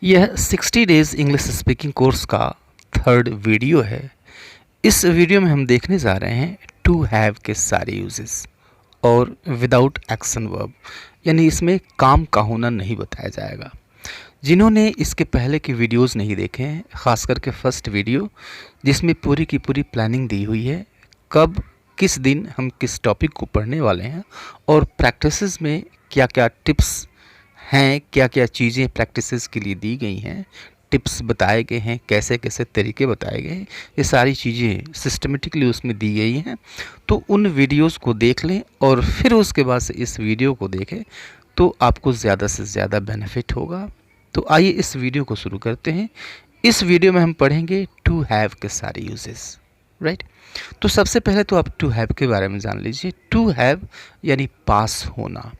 यह 60 days English speaking course का third video है। इस वीडियो में हम देखने जा रहे हैं टू हैव के सारे यूजेस और विदाउट एक्शन वर्ब, यानी इसमें काम का होना नहीं बताया जाएगा। जिन्होंने इसके पहले के वीडियोस नहीं देखे हैं, ख़ास करके फर्स्ट वीडियो जिसमें पूरी की पूरी प्लानिंग दी हुई है, कब किस दिन हम किस टॉपिक को पढ़ने वाले हैं और प्रैक्टिसेस में क्या क्या टिप्स हैं, क्या क्या चीज़ें प्रैक्टिसेस के लिए दी गई हैं, टिप्स बताए गए हैं, कैसे कैसे तरीके बताए गए हैं, ये सारी चीज़ें सिस्टमेटिकली उसमें दी गई हैं। तो उन वीडियोस को देख लें और फिर उसके बाद से इस वीडियो को देखें तो आपको ज़्यादा से ज़्यादा बेनिफिट होगा। तो आइए इस वीडियो को शुरू करते हैं। इस वीडियो में हम पढ़ेंगे टू हैव के सारे यूजेस, राइट। तो सबसे पहले तो आप टू हैव के बारे में जान लीजिए। टू हैव यानी पास होना।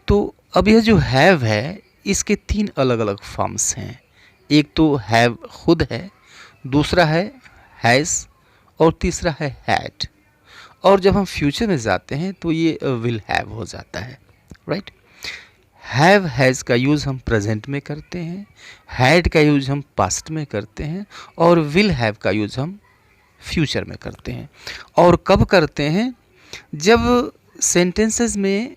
तो अब यह जो हैव है, इसके तीन अलग अलग फॉर्म्स हैं। एक तो हैव खुद है, दूसरा है हैज़ और तीसरा है हैड। और जब हम फ्यूचर में जाते हैं तो ये विल हैव हो जाता है, राइट। हैव हैज़ का यूज़ हम प्रेजेंट में करते हैं, हैड का यूज़ हम पास्ट में करते हैं और विल हैव का यूज़ हम फ्यूचर में करते हैं। और कब करते हैं? जब सेंटेंसेस में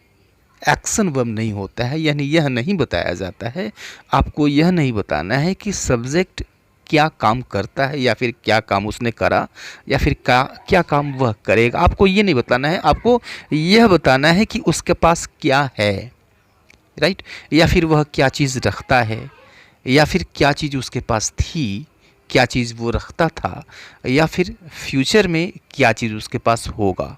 एक्शन वर्ब नहीं होता है, यानी यह नहीं बताया जाता है, आपको यह नहीं बताना है कि सब्जेक्ट क्या काम करता है या फिर क्या काम उसने करा या फिर क्या काम वह करेगा। आपको ये नहीं बताना है, आपको यह बताना है कि उसके पास क्या है, राइट। या फिर वह क्या चीज़ रखता है, या फिर क्या चीज़ उसके पास थी, क्या चीज़ वो रखता था, या फिर फ्यूचर में क्या चीज़ उसके पास होगा,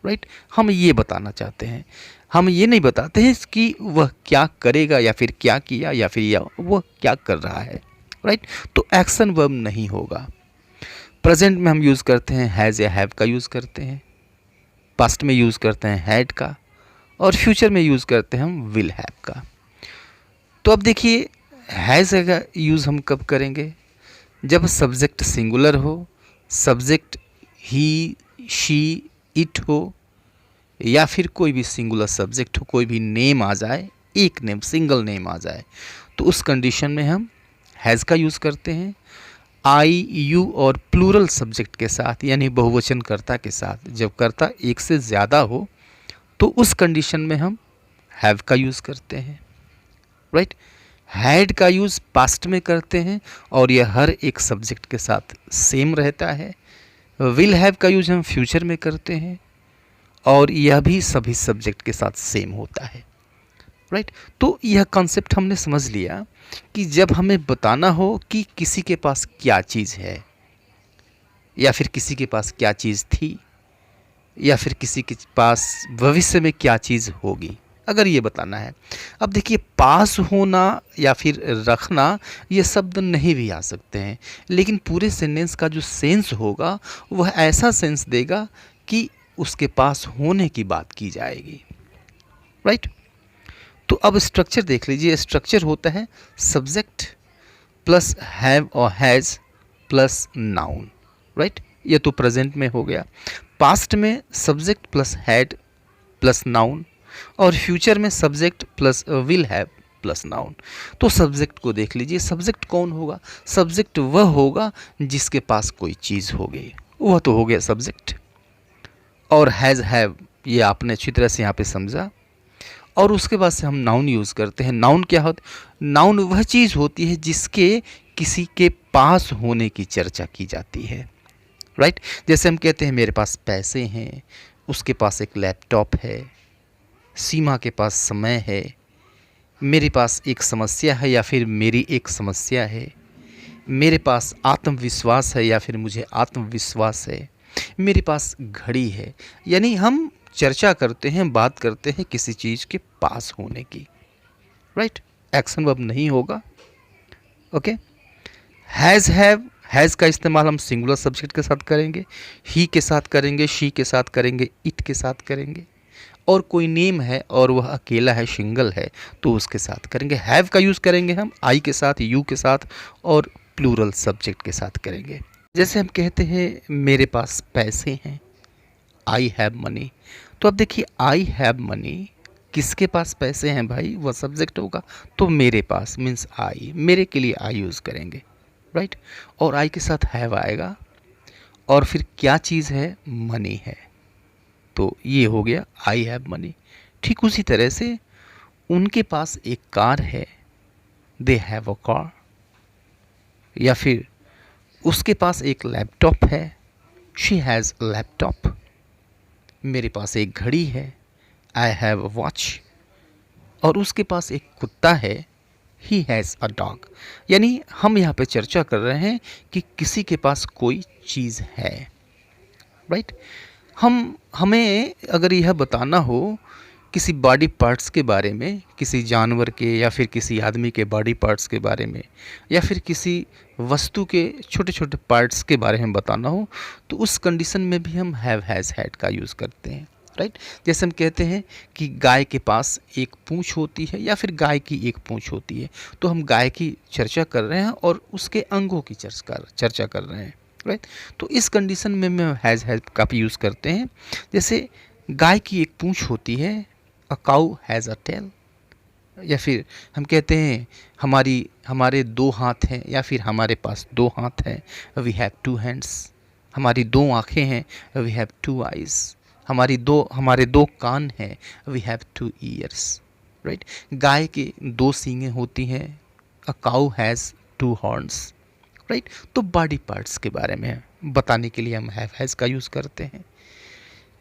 राइट। हम ये बताना चाहते हैं। हम ये नहीं बताते हैं कि वह क्या करेगा या फिर क्या किया या फिर वह क्या कर रहा है, राइट। तो एक्शन वर्ब नहीं होगा। प्रेजेंट में हम यूज़ करते हैं हैज़ या हैव का यूज़ करते हैं, पास्ट में यूज़ करते हैं हैड का और फ्यूचर में यूज़ करते हैं हम विल हैव का। तो अब देखिए, हैज़ का यूज़ हम कब करेंगे? जब सब्जेक्ट सिंगुलर हो, सब्जेक्ट ही, शी, इट हो, या फिर कोई भी सिंगुलर सब्जेक्ट हो, कोई भी नेम आ जाए, एक नेम, सिंगल नेम आ जाए, तो उस कंडीशन में हम हैज़ का यूज़ करते हैं। आई, यू और प्लूरल सब्जेक्ट के साथ, यानी बहुवचन कर्ता के साथ, जब कर्ता एक से ज़्यादा हो तो उस कंडीशन में हम हैव का यूज़ करते हैं, राइट। हैड का यूज़ पास्ट में करते हैं और यह हर एक सब्जेक्ट के साथ सेम रहता है। विल हैव का यूज़ हम फ्यूचर में करते हैं और यह भी सभी सब्जेक्ट के साथ सेम होता है, राइट। तो यह कॉन्सेप्ट हमने समझ लिया कि जब हमें बताना हो कि किसी के पास क्या चीज़ है, या फिर किसी के पास क्या चीज़ थी, या फिर किसी के पास भविष्य में क्या चीज़ होगी, अगर ये बताना है। अब देखिए, पास होना या फिर रखना, ये शब्द नहीं भी आ सकते हैं, लेकिन पूरे सेंटेंस का जो सेंस होगा वह ऐसा सेंस देगा कि उसके पास होने की बात की जाएगी, राइट। तो अब स्ट्रक्चर देख लीजिए। स्ट्रक्चर होता है सब्जेक्ट प्लस हैव और हैज़ प्लस नाउन, राइट। ये तो प्रेजेंट में हो गया। पास्ट में subject plus had plus noun और फ्यूचर में subject plus will have plus noun. तो सब्जेक्ट को देख लीजिए। सब्जेक्ट कौन होगा? सब्जेक्ट वह होगा जिसके पास कोई चीज़ होगी, वह तो हो गया सब्जेक्ट। और हैज़ हैव, ये आपने अच्छी तरह से यहाँ पे समझा। और उसके बाद से हम नाउन यूज़ करते हैं। नाउन क्या होता है? नाउन वह चीज़ होती है जिसके किसी के पास होने की चर्चा की जाती है, राइट। जैसे हम कहते हैं मेरे पास पैसे हैं, उसके पास एक लैपटॉप है, सीमा के पास समय है, मेरे पास एक समस्या है या फिर मेरी एक समस्या है, मेरे पास आत्मविश्वास है या फिर मुझे आत्मविश्वास है, मेरे पास घड़ी है। यानी हम चर्चा करते हैं, बात करते हैं किसी चीज़ के पास होने की, राइट। एक्शन वर्ब नहीं होगा, ओके। हैज़ हैव, हैज़ का इस्तेमाल हम सिंगुलर सब्जेक्ट के साथ करेंगे, ही के साथ करेंगे, शी के साथ करेंगे, इट के साथ करेंगे। और कोई नेम है और वह अकेला है, सिंगल है, तो उसके साथ करेंगे। हैव का यूज़ करेंगे हम आई के साथ, यू के साथ और प्लूरल सब्जेक्ट के साथ करेंगे। जैसे हम कहते हैं मेरे पास पैसे हैं, आई हैव मनी। तो अब देखिए, आई हैव मनी किसके पास पैसे हैं भाई, वह सब्जेक्ट होगा। तो मेरे पास मीन्स आई, मेरे के लिए आई यूज़ करेंगे, राइट। और आई के साथ हैव आएगा, और फिर क्या चीज़ है, मनी है। तो ये हो गया आई हैव मनी। ठीक उसी तरह से उनके पास एक कार है, दे हैव अ कार। या फिर उसके पास एक लैपटॉप है, शी हैज़ अ लैपटॉप। मेरे पास एक घड़ी है, आई हैव अ वॉच। और उसके पास एक कुत्ता है, ही हैज़ अ डॉग। यानी हम यहाँ पे चर्चा कर रहे हैं कि किसी के पास कोई चीज़ है, राइट। हमें अगर यह बताना हो किसी बॉडी पार्ट्स के बारे में, किसी जानवर के या फिर किसी आदमी के बॉडी पार्ट्स के बारे में, या फिर किसी वस्तु के छोटे छोटे पार्ट्स के बारे में बताना हो, तो उस कंडीशन में भी हम हैव हैज़ हैड का यूज़ करते हैं, राइट। जैसे हम कहते हैं कि गाय के पास एक पूँछ होती है या फिर गाय की एक पूँछ होती है, तो हम गाय की चर्चा कर रहे हैं और उसके अंगों की चर्चा कर रहे हैं, राइट। तो इस कंडीशन में हम हैज़ का भी यूज़ करते हैं। जैसे गाय की एक पूँछ होती है, अ काऊ हैज़ अ टेल। या फिर हम कहते हैं हमारे दो हाथ हैं, या फिर हमारे पास दो हाथ हैं, वी हैव टू हैंड्स। हमारी दो आँखें हैं, वी हैव टू आइज़। हमारे दो कान हैं, we have two ears, right. गाय के दो सींगें होती हैं, a cow has two horns, right. तो बॉडी पार्ट्स के बारे में बताने के लिए हम हैव हैज़ का यूज़ करते हैं।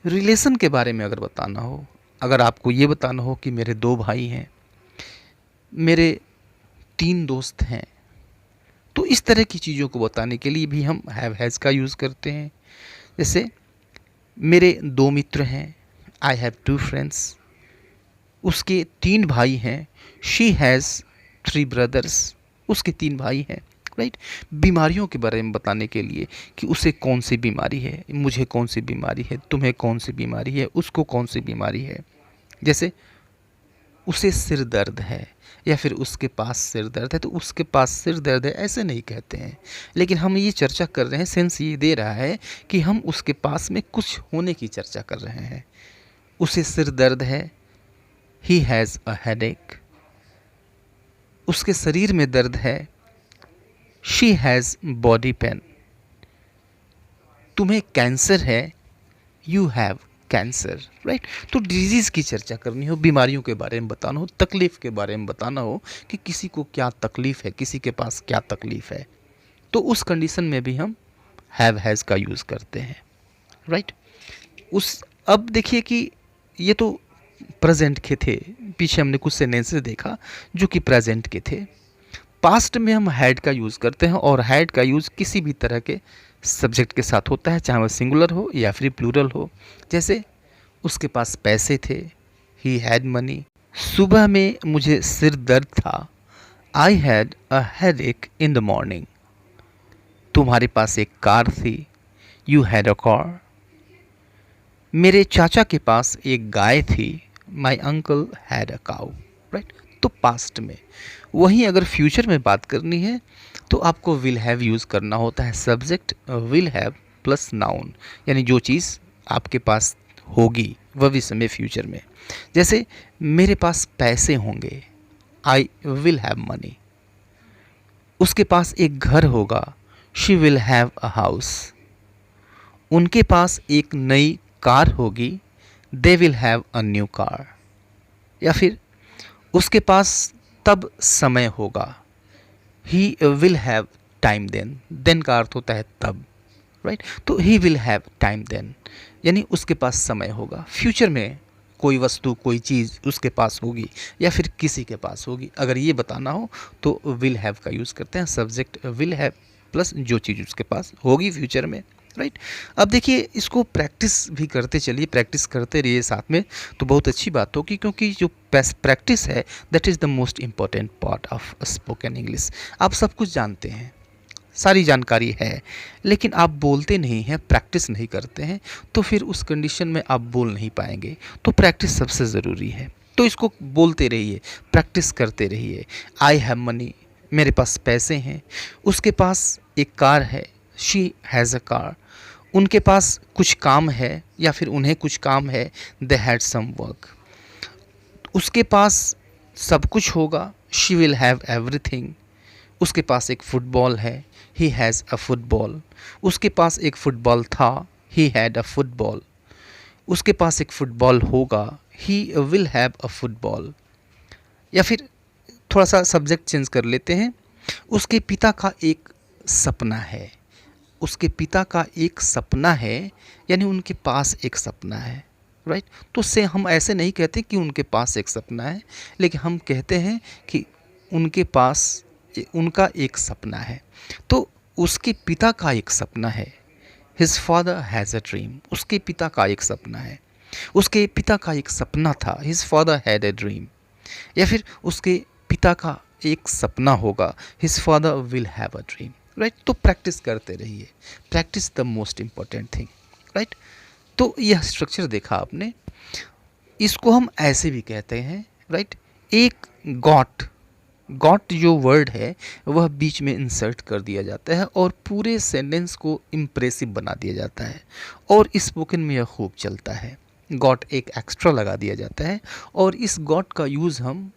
रिलेशन के बारे में अगर बताना हो, अगर आपको ये बताना हो कि मेरे दो भाई हैं, मेरे तीन दोस्त हैं, तो इस तरह की चीज़ों को बताने के लिए भी हम हैव हैज़ का यूज़ करते हैं। जैसे मेरे दो मित्र हैं, आई हैव टू फ्रेंड्स। उसके तीन भाई हैं, शी हैज़ थ्री ब्रदर्स। उसके तीन भाई हैं, राइट। बीमारियों के बारे में बताने के लिए कि उसे कौन सी बीमारी है, मुझे कौन सी बीमारी है, तुम्हें कौन सी बीमारी है, उसको कौन सी बीमारी है। जैसे उसे सिर दर्द है, या फिर उसके पास सिर दर्द है, तो उसके पास सिर दर्द है ऐसे नहीं कहते हैं। लेकिन हम ये चर्चा कर रहे हैं, सेंस ये दे रहा है कि हम उसके पास में कुछ होने की चर्चा कर रहे हैं। उसे सिर दर्द है, ही हैज़ अ हेडेक। उसके शरीर में दर्द है, शी हैज़ बॉडी पेन। तुम्हें कैंसर है, यू हैव कैंसर, राइट। तो डिजीज़ की चर्चा करनी हो, बीमारियों के बारे में बताना हो, तकलीफ़ के बारे में बताना हो कि किसी को क्या तकलीफ़ है, किसी के पास क्या तकलीफ़ है, तो उस कंडीशन में भी हम हैव हैज़ का यूज़ करते हैं, राइट। उस अब देखिए कि ये तो प्रेजेंट के थे, पीछे हमने कुछ सेंटेंसेस देखा जो कि प्रेजेंट के थे। पास्ट में हम हैड का यूज़ करते हैं, और हैड का यूज़ किसी भी तरह के सब्जेक्ट के साथ होता है, चाहे वह सिंगुलर हो या फिर प्लूरल हो। जैसे उसके पास पैसे थे, ही हैड मनी। सुबह में मुझे सिर दर्द था, I had a headache in the morning. तुम्हारे पास एक कार थी, यू हैड अ कार। मेरे चाचा के पास एक गाय थी, my uncle had a cow, right. तो पास्ट में। वहीं अगर फ्यूचर में बात करनी है तो आपको विल हैव यूज़ करना होता है। Subject will have plus noun, यानी जो चीज़ आपके पास होगी भविष्य में, फ्यूचर में। जैसे मेरे पास पैसे होंगे, आई विल हैव मनी। उसके पास एक घर होगा, she will have a house. उनके पास एक नई कार होगी, they will have a new car. या फिर उसके पास तब समय होगा, he will have time then का अर्थ होता है तब, राइट। तो he will have time then, यानी उसके पास समय होगा। फ्यूचर में कोई वस्तु, कोई चीज़ उसके पास होगी या फिर किसी के पास होगी, अगर ये बताना हो तो विल हैव का यूज़ करते हैं। सब्जेक्ट विल हैव प्लस जो चीज़ उसके पास होगी फ्यूचर में, राइट। अब देखिए इसको प्रैक्टिस भी करते चलिए, प्रैक्टिस करते रहिए साथ में, तो बहुत अच्छी बात होगी, क्योंकि जो प्रैक्टिस है that is the most important part of spoken English. आप सब कुछ जानते हैं, सारी जानकारी है, लेकिन आप बोलते नहीं हैं, प्रैक्टिस नहीं करते हैं, तो फिर उस कंडीशन में आप बोल नहीं पाएंगे। तो प्रैक्टिस सबसे ज़रूरी है, तो इसको बोलते रहिए, प्रैक्टिस करते रहिए। आई हैव मनी, मेरे पास पैसे हैं। उसके पास एक कार है, शी हैज़ अ कार। उनके पास कुछ काम है या फिर उन्हें कुछ काम है, दे हैड सम वर्क। उसके पास सब कुछ होगा, शी विल हैव एवरीथिंग। उसके पास एक फुटबॉल है, ही हैज़ अ फुटबॉल। उसके पास एक फुटबॉल था, ही हैड अ फुटबॉल। उसके पास एक फुटबॉल होगा, he will have a football. या फिर थोड़ा सा सब्जेक्ट चेंज कर लेते हैं, उसके पिता का एक सपना है। उसके पिता का एक सपना है, यानी उनके पास एक सपना है, राइट। तो से हम ऐसे नहीं कहते कि उनके पास एक सपना है, लेकिन हम कहते हैं कि उनके पास उनका एक सपना है। तो उसके पिता का एक सपना है, his father has a dream. उसके पिता का एक सपना है, उसके पिता का एक सपना था, his father had a dream. या फिर उसके पिता का एक सपना होगा, his father will have a dream, right. तो प्रैक्टिस करते रहिए, practice the most important thing, right. तो यह स्ट्रक्चर देखा आपने, इसको हम ऐसे भी कहते हैं, राइट। एक गॉट, गॉट जो वर्ड है वह बीच में इंसर्ट कर दिया जाता है और पूरे सेंटेंस को इम्प्रेसिव बना दिया जाता है, और स्पोकन में यह खूब चलता है। गॉट एक एक्स्ट्रा लगा दिया जाता है, और इस गॉट का यूज़ हम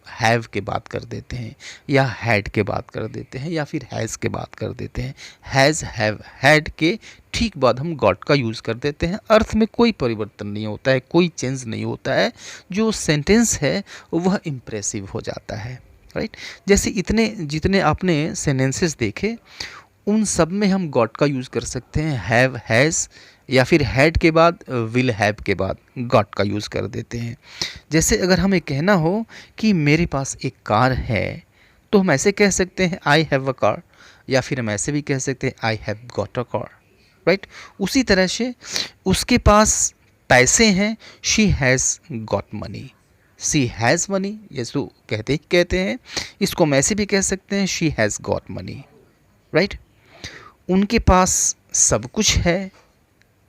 हैव के बात कर देते हैं, या हैड के बात कर देते हैं, या फिर हैज़ के बात कर देते हैं। हैज़, हैव, हैड के ठीक बाद हम गॉट का यूज़ कर देते हैं। अर्थ में कोई परिवर्तन नहीं होता है, कोई चेंज नहीं होता है, जो सेंटेंस है वह इम्प्रेसिव हो जाता है, राइट। जैसे इतने जितने आपने सेंटेंसेस देखे, उन सब में हम गॉट का यूज़ कर सकते हैं, हैव, हैज़, या फिर हैड के बाद विल हैव के बाद गॉट का यूज़ कर देते हैं। जैसे अगर हमें कहना हो कि मेरे पास एक कार है, तो हम ऐसे कह सकते हैं आई हैव अ कार, या फिर हम ऐसे भी कह सकते हैं I have got a car, right. उसी तरह से उसके पास पैसे हैं, she has got money. She has money, ये तो कहते हैं। इसको हम ऐसे भी कह सकते हैं, she has got money, right. उनके पास सब कुछ है,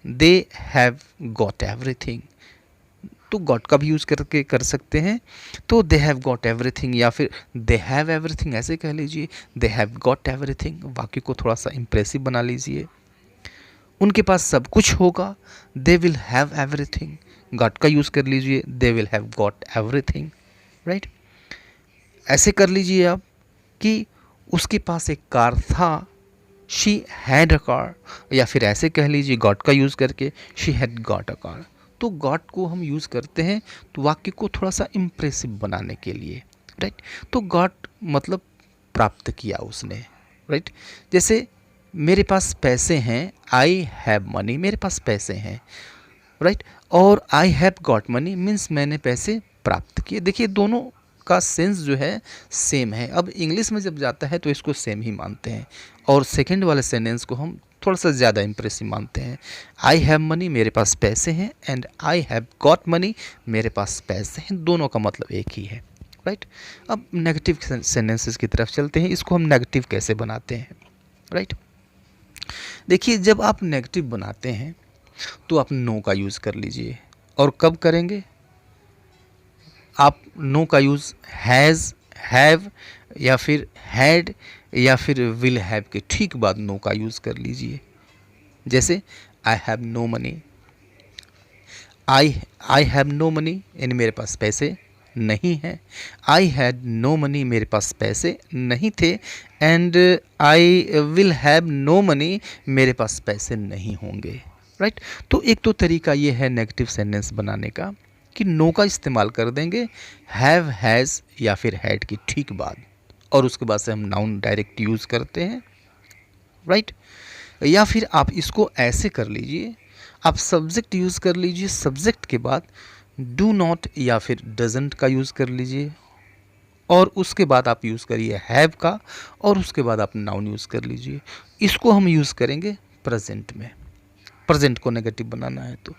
दे हैव गॉट एवरीथिंग। तो गॉट का भी यूज़ करके कर सकते हैं, तो दे हैव गॉट एवरीथिंग, या फिर दे हैव एवरीथिंग ऐसे कह लीजिए, दे हैव गॉट एवरीथिंग। वाक्य को थोड़ा सा इम्प्रेसिव बना लीजिए। उनके पास सब कुछ होगा, दे विल हैव एवरीथिंग। गॉट का यूज़ कर लीजिए, दे will have got everything, right. ऐसे कर लीजिए आप कि उसके पास एक कार था, शी हैड अ कार, या फिर ऐसे कह लीजिए गॉट का यूज़ करके, she had got a car. तो गॉट को हम यूज़ करते हैं तो वाक्य को थोड़ा सा इम्प्रेसिव बनाने के लिए, राइट। तो गॉट मतलब प्राप्त किया उसने, राइट। जैसे मेरे पास पैसे हैं, आई हैव मनी, मेरे पास पैसे हैं, राइट। और आई हैव गॉट मनी मीन्स मैंने पैसे प्राप्त किए। देखिए दोनों का सेंस जो है सेम है। अब इंग्लिश में जब जाता है तो इसको सेम ही मानते हैं, और सेकंड वाले सेंटेंस को हम थोड़ा सा ज़्यादा इम्प्रेसिव मानते हैं। आई हैव मनी, मेरे पास पैसे हैं, and I have got money, मेरे पास पैसे हैं। दोनों का मतलब एक ही है, राइट। अब नेगेटिव सेंटेंसेस की तरफ चलते हैं। इसको हम नेगेटिव कैसे बनाते हैं, राइट। देखिए जब आप नेगेटिव बनाते हैं तो आप नो का यूज़ कर लीजिए। और कब करेंगे? आप नो का यूज़ हैज़, हैव, या फिर हैड, या फिर विल हैव के ठीक बाद नो का यूज़ कर लीजिए। जैसे I have no money, I have no money यानी मेरे पास पैसे नहीं है। आई हैड नो मनी, मेरे पास पैसे नहीं थे। And I will have no money, मेरे पास पैसे नहीं होंगे, राइट। तो एक तो तरीका ये है नेगेटिव सेंटेंस बनाने का कि नो का इस्तेमाल कर देंगे हैव, हैज़ या फिर हैड की ठीक बाद, और उसके बाद से हम नाउन डायरेक्ट यूज़ करते हैं, राइट। या फिर आप इसको ऐसे कर लीजिए, आप सब्जेक्ट यूज़ कर लीजिए, सब्जेक्ट के बाद डू नॉट या फिर डजंट का यूज़ कर लीजिए, और उसके बाद आप यूज़ करिए हैव का, और उसके बाद आप नाउन यूज़ कर लीजिए। इसको हम यूज़ करेंगे प्रेजेंट में। प्रेजेंट को नेगेटिव बनाना है तो,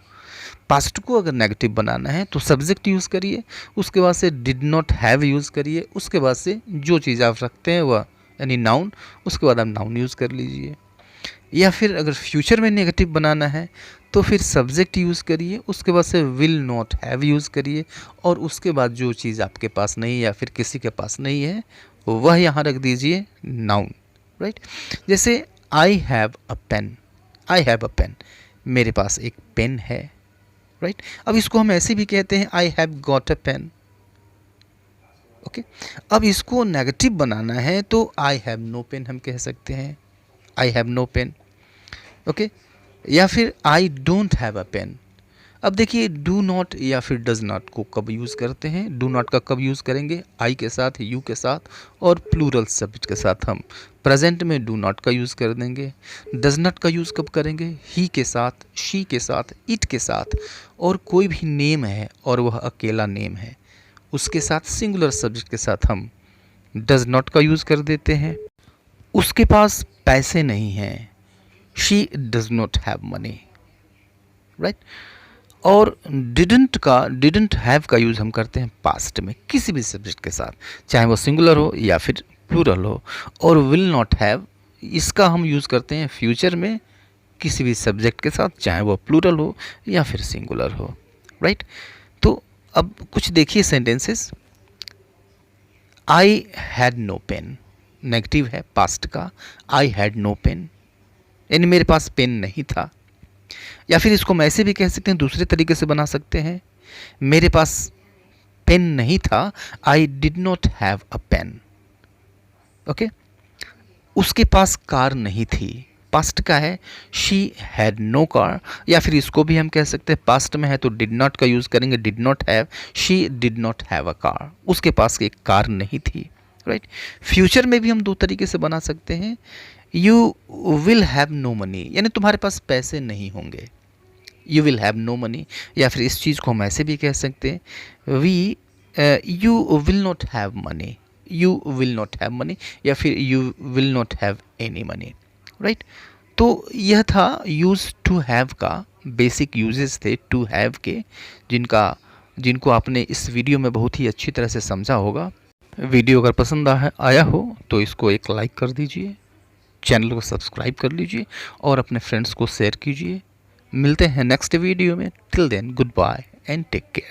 पास्ट को अगर नेगेटिव बनाना है तो सब्जेक्ट यूज़ करिए, उसके बाद से डिड नॉट हैव यूज़ करिए, उसके बाद से जो चीज़ आप रखते हैं वह यानी नाउन, उसके बाद आप नाउन यूज़ कर लीजिए। या फिर अगर फ्यूचर में नेगेटिव बनाना है तो फिर सब्जेक्ट यूज़ करिए, उसके बाद से विल नॉट हैव यूज़ करिए, और उसके बाद जो चीज़ आपके पास नहीं या फिर किसी के पास नहीं है वह यहाँ रख दीजिए नाउन, राइट। जैसे I have a pen, I have a pen, मेरे पास एक पेन है, राइट। अब इसको हम ऐसे भी कहते हैं I have got a pen, okay. अब इसको नेगेटिव बनाना है तो आई हैव नो पेन हम कह सकते हैं, I have no pen. Okay, या फिर I don't have a pen. अब देखिए डू नॉट या फिर डज नॉट को कब यूज़ करते हैं, डू नॉट का कब यूज़ करेंगे, आई के साथ, यू के साथ और प्लूरल सब्जेक्ट के साथ। हम प्रेजेंट में डू नॉट का यूज़ कर देंगे। डज नॉट का यूज़ कब करेंगे, ही के साथ, शी के साथ, इट के साथ और कोई भी नेम है और वह अकेला नेम है उसके साथ सिंगुलर सब्जेक्ट के साथ हम डज नॉट का यूज़ कर देते हैं। उसके पास पैसे नहीं हैं, she does not have money, right. और डिडंट हैव का यूज़ हम करते हैं पास्ट में किसी भी सब्जेक्ट के साथ, चाहे वो सिंगुलर हो या फिर प्लूरल हो। और विल नॉट हैव इसका हम यूज़ करते हैं फ्यूचर में किसी भी सब्जेक्ट के साथ, चाहे वो प्लूरल हो या फिर सिंगुलर हो, राइट। तो अब कुछ देखिए sentences. I had no pen, negative है पास्ट का, आई हैड नो पेन यानी मेरे पास पेन नहीं था। या फिर इसको हम ऐसे भी कह सकते हैं, दूसरे तरीके से बना सकते हैं, मेरे पास पेन नहीं था, I did not have a pen. Okay, उसके पास कार नहीं थी, पास्ट का है, शी हैड नो कार। या फिर इसको भी हम कह सकते हैं, पास्ट में है तो डिड नॉट का यूज़ करेंगे, did not have, she did not have a car, उसके पास एक कार नहीं थी, राइट। फ्यूचर में भी हम दो तरीके से बना सकते हैं, you will have no money यानी तुम्हारे पास पैसे नहीं होंगे, you will have no money. या फिर इस चीज़ को हम ऐसे भी कह सकते हैं, you will not have money, you will not have money या फिर you will not have any money, right. तो यह था यूज़ टू हैव का, बेसिक यूजेस थे टू हैव के, जिनको आपने इस वीडियो में बहुत ही अच्छी तरह से समझा होगा। वीडियो अगर पसंद आया हो तो इसको एक लाइक कर दीजिए, चैनल को सब्सक्राइब कर लीजिए और अपने फ्रेंड्स को शेयर कीजिए। मिलते हैं नेक्स्ट वीडियो में, till then goodbye and take care.